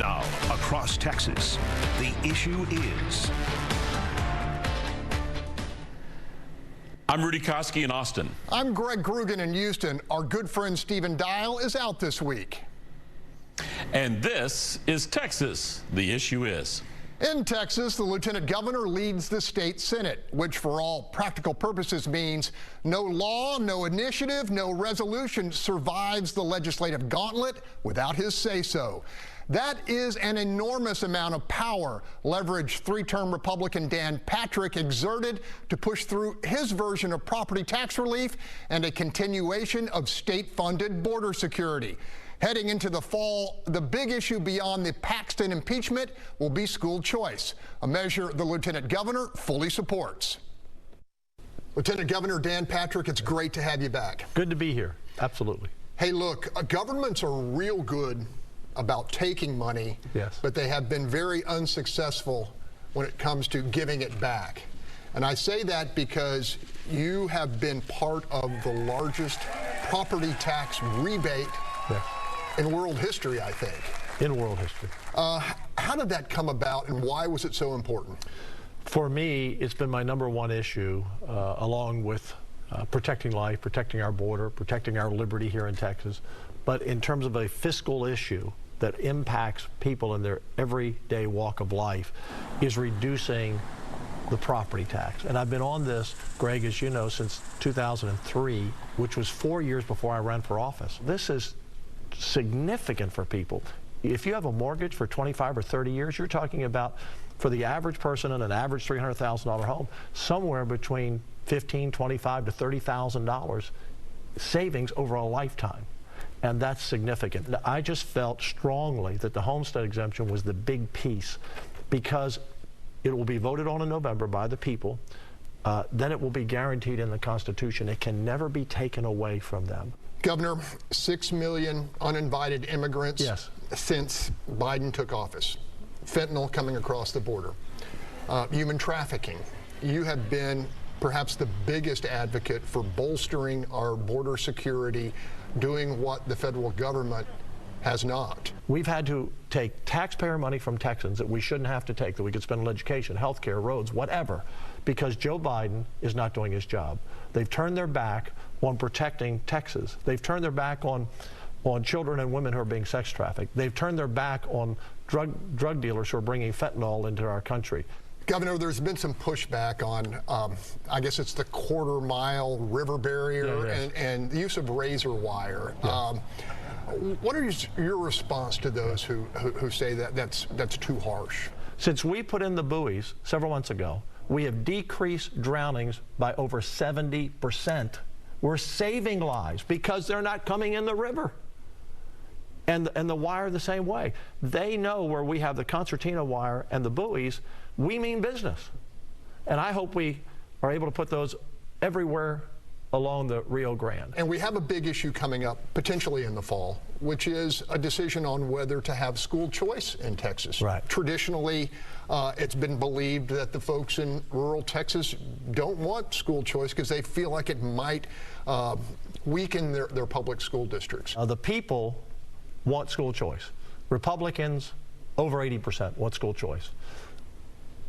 Now, across Texas, the issue is... I'm Rudy Koski in Austin. I'm Greg Groogan in Houston. Our good friend Stephen Dial is out this week. And this is Texas. The issue is... In Texas, the lieutenant governor leads the state senate, which for all practical purposes means no law, no initiative, no resolution survives the legislative gauntlet without his say-so. That is an enormous amount of power leverage three-term Republican Dan Patrick exerted to push through his version of property tax relief and a continuation of state-funded border security. Heading into the fall, the big issue beyond the Paxton impeachment will be school choice, a measure the lieutenant governor fully supports. Lieutenant Governor Dan Patrick, it's great to have you back. Good to be here. Absolutely. Hey, look, governments are real good about taking money, yes, but they have been very unsuccessful when it comes to giving it back. And I say that because you have been part of the largest property tax rebate in world history, I think. In world history. How did that come about, and why was it so important? For me, it's been my #1 issue, along with protecting life, protecting our border, protecting our liberty here in Texas. But in terms of a fiscal issue that impacts people in their everyday walk of life, is reducing the property tax. And I've been on this, Greg, as you know, since 2003, which was 4 years before I ran for office. This is significant for people. If you have a mortgage for 25 or 30 years, you're talking about, for the average person in an average $300,000 home, somewhere between $15,000, $25,000 to $30,000 savings over a lifetime. And that's significant. I just felt strongly that the homestead exemption was the big piece, because it will be voted on in November by the people. Then it will be guaranteed in the Constitution. It can never be taken away from them. Governor, 6 million uninvited immigrants since Biden took office. Fentanyl coming across the border. Human trafficking. You have been perhaps the biggest advocate for bolstering our border security, doing what the federal government has not. We've had to take taxpayer money from Texans that we shouldn't have to take, that we could spend on education, health care, roads, whatever, because Joe Biden is not doing his job. They've turned their back on protecting Texas. They've turned their back on children and women who are being sex trafficked. They've turned their back on drug dealers who are bringing fentanyl into our country. Governor, there's been some pushback on, I guess it's the quarter-mile river barrier and the use of razor wire. What is your response to those who say that that's too harsh? Since we put in the buoys several months ago, we have decreased drownings by over 70%. We're saving lives because they're not coming in the river. And the wire the same way. They know where we have the concertina wire and the buoys, we mean business. And I hope we are able to put those everywhere along the Rio Grande. And we have a big issue coming up, potentially in the fall, which is a decision on whether to have school choice in Texas. Right. Traditionally, it's been believed that the folks in rural Texas don't want school choice because they feel like it might weaken their public school districts. The people want school choice. Republicans, over 80% want school choice.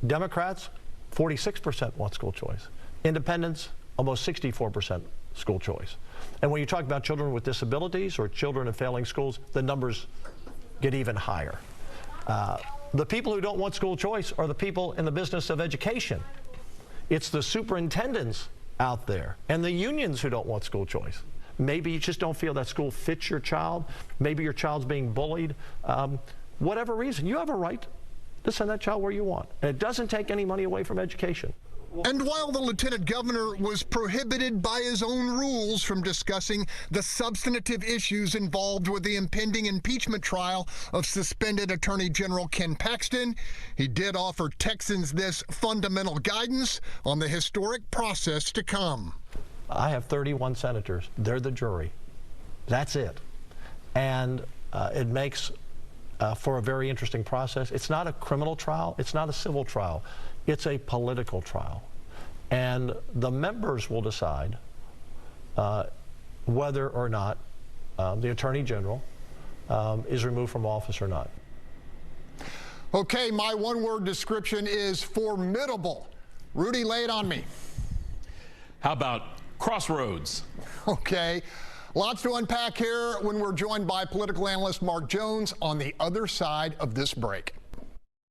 Democrats, 46% want school choice. Independents, almost 64% school choice. And when you talk about children with disabilities or children in failing schools, the numbers get even higher. The people who don't want school choice are the people in the business of education. It's the superintendents out there and the unions who don't want school choice. Maybe you just don't feel that school fits your child. Maybe your child's being bullied. Whatever reason, you have a right to send that child where you want. And it doesn't take any money away from education. And while the lieutenant governor was prohibited by his own rules from discussing the substantive issues involved with the impending impeachment trial of suspended Attorney General Ken Paxton, he did offer Texans this fundamental guidance on the historic process to come. I have 31 senators. They're the jury. That's it. And it makes for a very interesting process. It's not a criminal trial. It's not a civil trial. It's a political trial. And the members will decide whether or not the Attorney General is removed from office or not. Okay, my one-word description is formidable. Rudy, lay it on me. How about crossroads? Okay, lots to unpack here when we're joined by political analyst Mark Jones on the other side of this break.